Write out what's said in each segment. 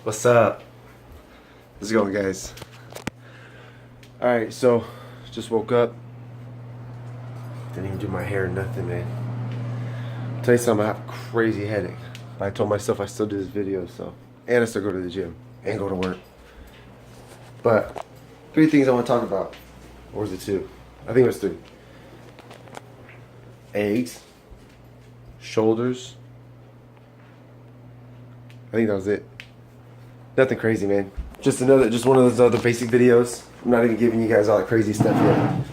What's up? How's it going, guys? Alright, so just woke up. Didn't even do my hair or nothing, man. I'll tell you something, I have a crazy headache. But I told myself I still do this video, so. And I still go to the gym and go to work. But 3 things I want to talk about. Or was it 2? I think it was 3. Eggs, shoulders. I think that was it. Nothing crazy, man. Just one of those other basic videos. I'm not even giving you guys all that crazy stuff yet.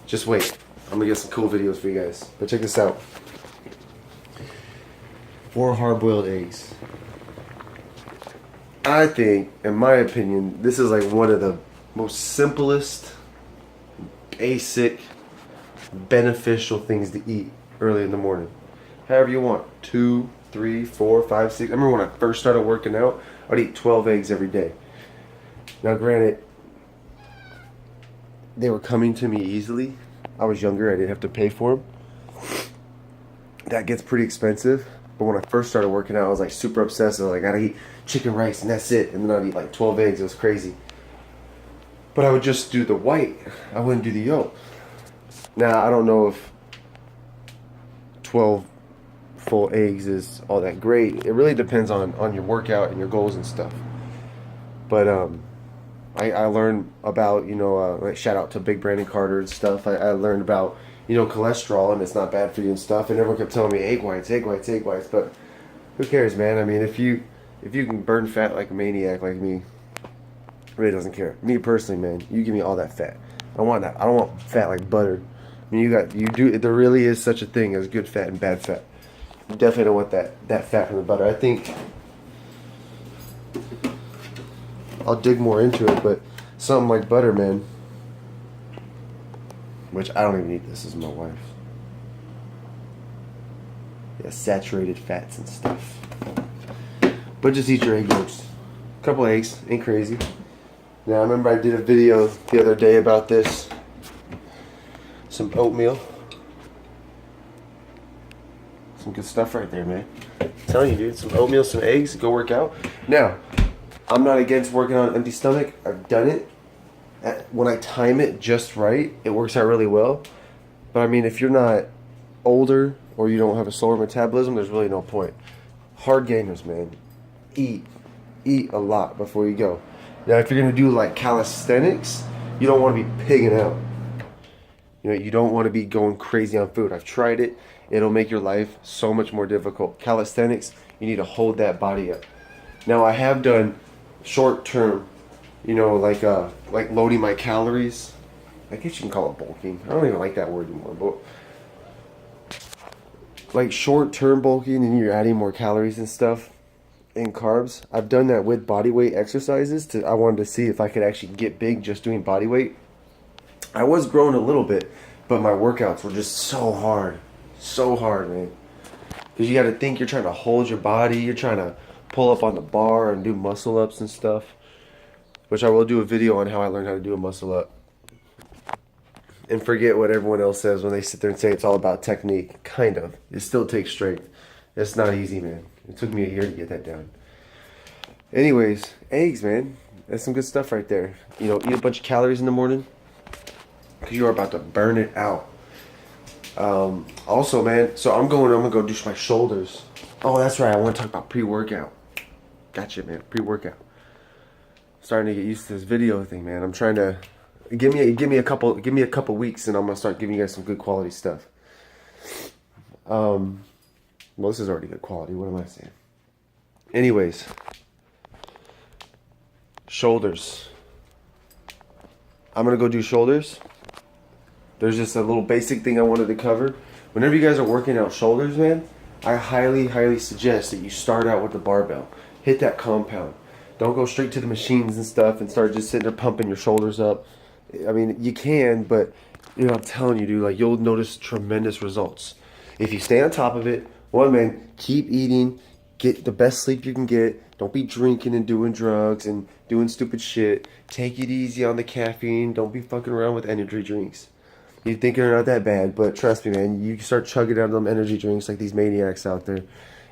Just wait. I'm gonna get some cool videos for you guys. But check this out. 4 hard-boiled eggs. I think, in my opinion, this is like one of the most simplest, basic, beneficial things to eat early in the morning. However you want. 2, 3, 4, 5, 6. I remember when I first started working out, I'd eat 12 eggs every day. Now, granted, they were coming to me easily. I was younger, I didn't have to pay for them. That gets pretty expensive. But when I first started working out, I was like super obsessive. Like, I gotta eat chicken rice and that's it. And then I'd eat like 12 eggs. It was crazy. But I would just do the white. I wouldn't do the yolk. Now, I don't know if 12 full eggs is all that great. It really depends on your workout and your goals and stuff. But I learned about, like, shout out to Big Brandon Carter and stuff. I learned about, cholesterol, and it's not bad for you and stuff. And everyone kept telling me egg whites, egg whites, egg whites. But who cares, man? I mean, if you can burn fat like a maniac like me, really doesn't care. Me personally, man, you give me all that fat. I don't want that. I don't want fat like butter. I mean, there really is such a thing as good fat and bad fat. You definitely don't want that fat from the butter. I think I'll dig more into it, but something like butter, man, which I don't even eat this, is my wife. Yeah, saturated fats and stuff. But just eat your egg yolks. A couple eggs, ain't crazy. Now, I remember I did a video the other day about this. Some oatmeal. Some good stuff right there, man. I'm telling you, dude. Some oatmeal, some eggs, go work out. Now, I'm not against working on an empty stomach. I've done it. When I time it just right, it works out really well. But I mean, if you're not older or you don't have a slower metabolism, there's really no point. Hard gainers, man. Eat a lot before you go. Now, if you're gonna do like calisthenics, you don't want to be pigging out. You don't want to be going crazy on food. I've tried it. It'll make your life so much more difficult. Calisthenics, you need to hold that body up. Now, I have done short term, like loading my calories. I guess you can call it bulking. I don't even like that word anymore, but like short term bulking, and you're adding more calories and stuff and carbs. I've done that with body weight exercises. I wanted to see if I could actually get big just doing body weight. I was growing a little bit, but my workouts were just so hard, man. Because you got to think you're trying to hold your body, you're trying to pull up on the bar and do muscle ups and stuff, which I will do a video on how I learned how to do a muscle up. And forget what everyone else says when they sit there and say it's all about technique. Kind of. It still takes strength. It's not easy, man. It took me a year to get that down. Anyways, eggs, man. That's some good stuff right there. Eat a bunch of calories in the morning, because you are about to burn it out. Also, man, so I'm gonna go do my shoulders. Oh, that's right. I want to talk about pre-workout. Gotcha, man. Pre-workout. Starting to get used to this video thing, man. I'm trying to give me a couple weeks, and I'm gonna start giving you guys some good quality stuff. Well, this is already good quality. What am I saying? Anyways, shoulders. I'm gonna go do shoulders. There's just a little basic thing I wanted to cover. Whenever you guys are working out shoulders, man, I highly, highly suggest that you start out with the barbell. Hit that compound. Don't go straight to the machines and stuff and start just sitting there pumping your shoulders up. I mean, you can, but I'm telling you, dude, like, you'll notice tremendous results. If you stay on top of it, man, keep eating, get the best sleep you can get. Don't be drinking and doing drugs and doing stupid shit. Take it easy on the caffeine. Don't be fucking around with energy drinks. You think they're not that bad, but trust me, man, you start chugging down them energy drinks like these maniacs out there,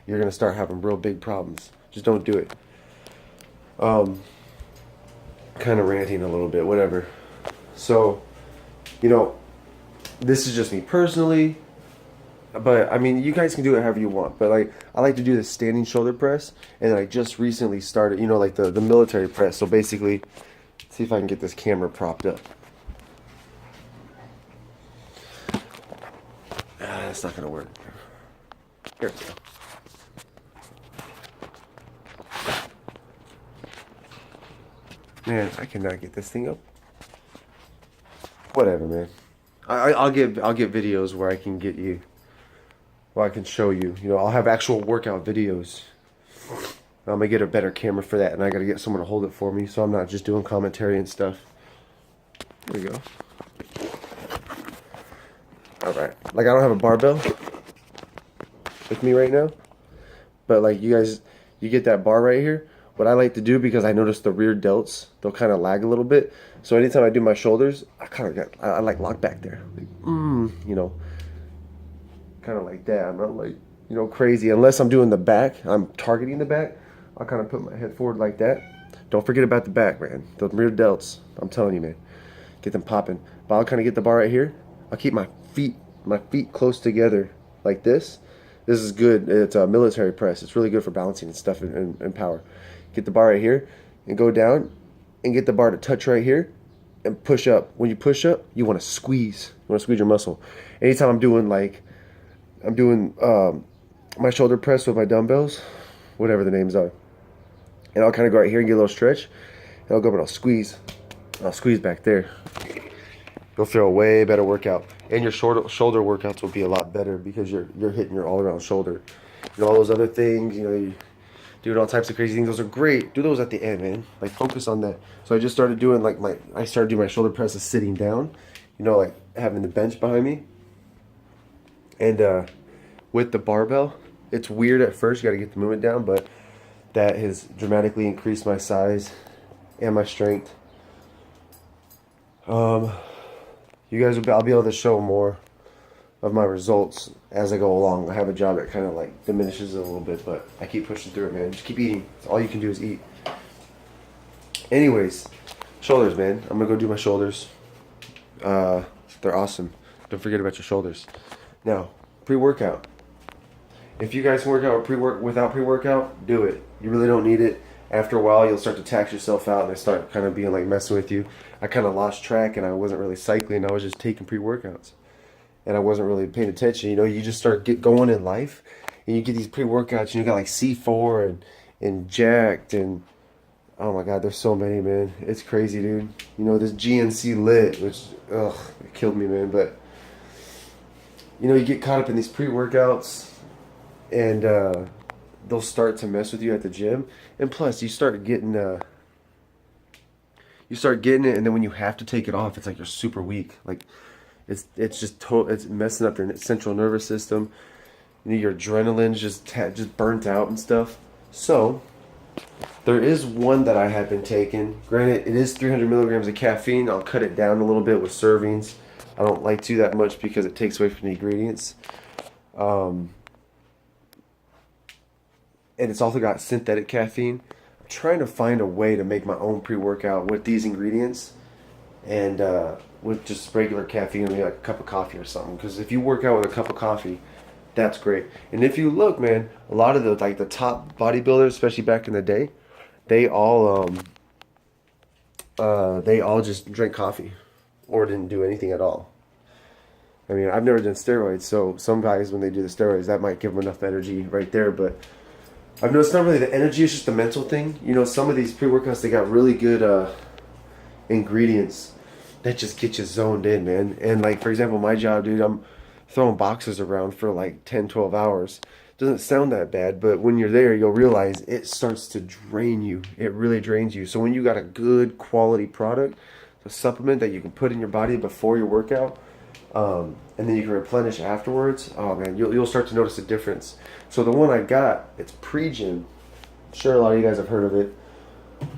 you're going to start having real big problems. Just don't do it. Kind of ranting a little bit, whatever. So, you know, this is just me personally. But I mean, you guys can do it however you want. But like, I like to do the standing shoulder press, and I just recently started, you know, like the military press. So basically, see if I can get this camera propped up. That's not gonna work. Here we go. Man, I cannot get this thing up. Whatever, man. I'll get videos where I can get you. Well, I can show you. You know, I'll have actual workout videos. I'm gonna get a better camera for that, and I gotta get someone to hold it for me, so I'm not just doing commentary and stuff. There we go. All right. Like, I don't have a barbell with me right now, but like you guys, you get that bar right here. What I like to do, because I notice the rear delts, they'll kind of lag a little bit. So anytime I do my shoulders, I kind of get, I like lock back there, like, you know. Kind of like that. I'm not like, you know, crazy. Unless I'm doing the back, I'm targeting the back, I'll kind of put my head forward like that. Don't forget about the back, man. The rear delts, I'm telling you, man. Get them popping. But I'll kind of get the bar right here. I'll keep my feet close together like this. This is good. It's a military press. It's really good for balancing and stuff and power. Get the bar right here and go down and get the bar to touch right here and push up. When you push up, you want to squeeze. You want to squeeze your muscle. Anytime I'm doing my shoulder press with my dumbbells, whatever the names are, and I'll kind of go right here and get a little stretch, and I'll go up and I'll squeeze back there. You'll feel a way better workout, and your shoulder workouts will be a lot better because you're hitting your all around shoulder. You know, all those other things, you know, you doing all types of crazy things. Those are great. Do those at the end, man. Like, focus on that. So I just started doing I started doing my shoulder presses sitting down. You know, like having the bench behind me. And with the barbell, it's weird at first. You got to get the movement down, but that has dramatically increased my size and my strength. You guys I'll be able to show more of my results as I go along. I have a job that kind of like diminishes it a little bit, but I keep pushing through it, man. Just keep eating. All you can do is eat. Anyways, shoulders, man. I'm gonna go do my shoulders. They're awesome. Don't forget about your shoulders. Now, pre-workout. If you guys can work out without pre-workout, do it. You really don't need it. After a while, you'll start to tax yourself out, and they start kind of being like messing with you. I kind of lost track, and I wasn't really cycling. I was just taking pre-workouts, and I wasn't really paying attention. You know, you just start going in life, and you get these pre-workouts, and you got like C4 and Jacked, and oh my God, there's so many, man. It's crazy, dude. You know, this GNC Lit, which it killed me, man. But you know, you get caught up in these pre-workouts, and they'll start to mess with you at the gym. And plus, you start getting it, and then when you have to take it off, it's like you're super weak. Like, it's it's messing up your central nervous system. You know, your adrenaline's just burnt out and stuff. So there is one that I have been taking. Granted, it is 300 milligrams of caffeine. I'll cut it down a little bit with servings. I don't like to that much because it takes away from the ingredients. And it's also got synthetic caffeine. I'm trying to find a way to make my own pre-workout with these ingredients and with just regular caffeine, maybe like a cup of coffee or something. Because if you work out with a cup of coffee, that's great. And if you look, man, a lot of the top bodybuilders, especially back in the day, they all just drank coffee or didn't do anything at all. I mean, I've never done steroids, so some guys, when they do the steroids, that might give them enough energy right there. But I've noticed it's not really the energy, it's just the mental thing. You know, some of these pre-workouts, they got really good ingredients that just get you zoned in, man. And like, for example, my job, dude, I'm throwing boxes around for like 10, 12 hours. Doesn't sound that bad, but when you're there, you'll realize it starts to drain you. It really drains you. So when you got a good quality product, a supplement that you can put in your body before your workout, and then you can replenish afterwards, oh man, you'll start to notice a difference. So the one I got, it's pre-gym. I'm sure a lot of you guys have heard of it.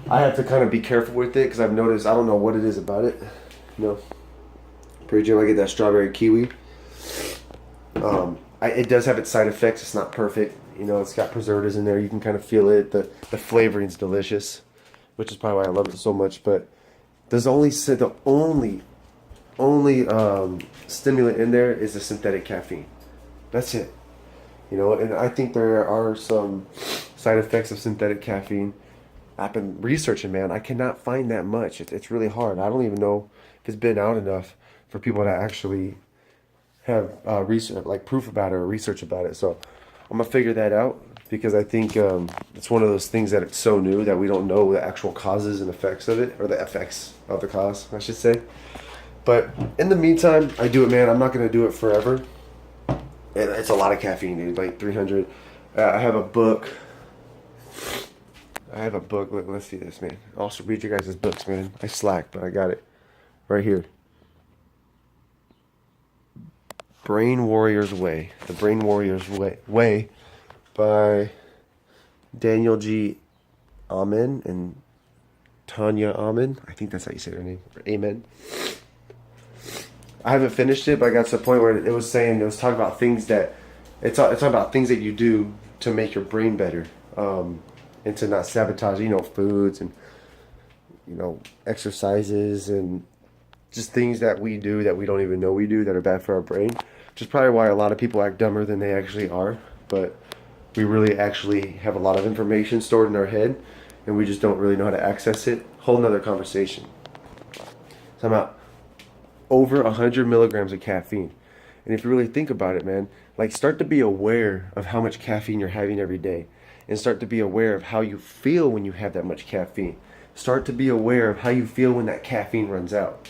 I have to kind of be careful with it because I've noticed, I don't know what it is about it. You know, pre-gym, I get that strawberry kiwi. It does have its side effects. It's not perfect. You know, it's got preservatives in there. You can kind of feel it. The flavoring's delicious. which is probably why I love it so much. But there's the only stimulant in there is the synthetic caffeine. That's it. You know, and I think there are some side effects of synthetic caffeine. I've been researching, man. I cannot find that much. It's really hard. I don't even know if it's been out enough for people to actually have research, like proof about it or research about it. So I'm gonna figure that out because I think it's one of those things that it's so new that we don't know the actual causes and effects of it, or the effects of the cause, I should say. But in the meantime, I do it, man. I'm not gonna do it forever. And it's a lot of caffeine, dude. Like 300. I have a book. Let's see this, man. I'll also read your guys' books, man. I slack, but I got it right here. Brain Warriors Way. The Brain Warriors Way by Daniel G. Amen and Tanya Amen. I think that's how you say her name. Amen. I haven't finished it, but I got to the point where it was talking about things that it's talking about things that you do to make your brain better, and to not sabotage, foods and exercises and just things that we do that we don't even know we do that are bad for our brain. Which is probably why a lot of people act dumber than they actually are. But we really actually have a lot of information stored in our head, and we just don't really know how to access it. Whole nother conversation. So I'm about over 100 milligrams of caffeine. And if you really think about it, man, like start to be aware of how much caffeine you're having every day. And start to be aware of how you feel when you have that much caffeine. Start to be aware of how you feel when that caffeine runs out.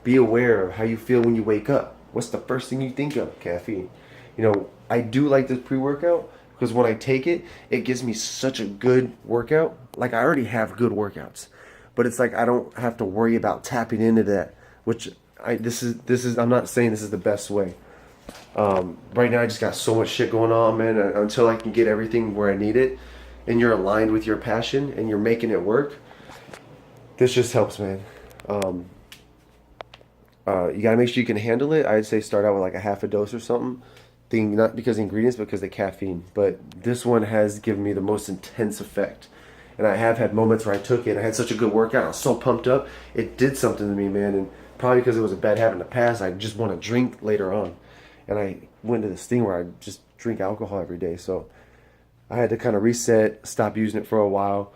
Be aware of how you feel when you wake up. What's the first thing you think of? Caffeine. I do like this pre-workout because when I take it, it gives me such a good workout. Like I already have good workouts, but it's like I don't have to worry about tapping into that, which this is I'm not saying this is the best way. Right now I just got so much shit going on, man. Until I can get everything where I need it, and you're aligned with your passion and you're making it work, this just helps, man. You gotta make sure you can handle it. I'd say start out with like a half a dose or something. Not because of the ingredients, but because of the caffeine. But this one has given me the most intense effect. And I have had moments where I took it. I had such a good workout. I was so pumped up. It did something to me, man. And probably because it was a bad habit in the past, I just want to drink later on. And I went to this thing where I just drink alcohol every day. So I had to kind of reset, stop using it for a while,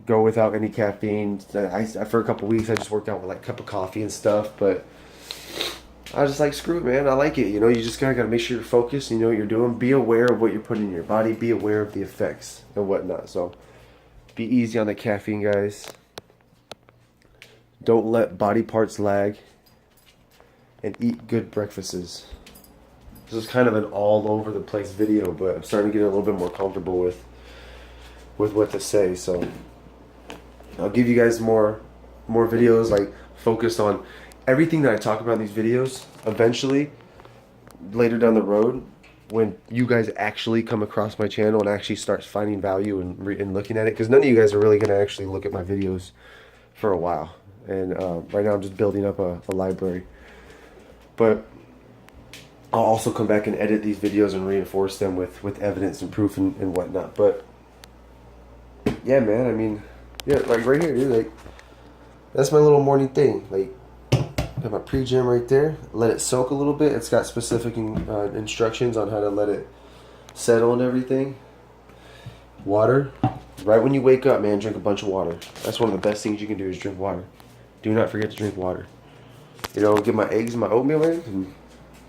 go without any caffeine. For a couple weeks, I just worked out with like a cup of coffee and stuff. But I was just like, screw it, man. I like it. You just kind of got to make sure you're focused. You know what you're doing. Be aware of what you're putting in your body. Be aware of the effects and whatnot. So be easy on the caffeine, guys. Don't let body parts lag. And eat good breakfasts. This is kind of an all over the place video, but I'm starting to get a little bit more comfortable with what to say. So I'll give you guys more videos like focused on everything that I talk about in these videos. Eventually, later down the road, when you guys actually come across my channel and actually start finding value and looking at it, because none of you guys are really going to actually look at my videos for a while. And right now I'm just building up a library. But I'll also come back and edit these videos and reinforce them with evidence and proof and whatnot. But yeah, man, I mean, yeah, like right here, dude, like that's my little morning thing. Like, got my pre-gym right there. Let it soak a little bit. It's got specific instructions on how to let it settle and everything. Water. Right when you wake up, man, drink a bunch of water. That's one of the best things you can do is drink water. Do not forget to drink water. Get my eggs and my oatmeal in, and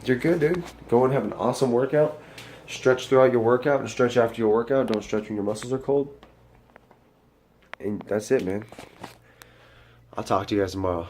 you're good, dude. Go and have an awesome workout. Stretch throughout your workout and stretch after your workout. Don't stretch when your muscles are cold. And that's it, man. I'll talk to you guys tomorrow.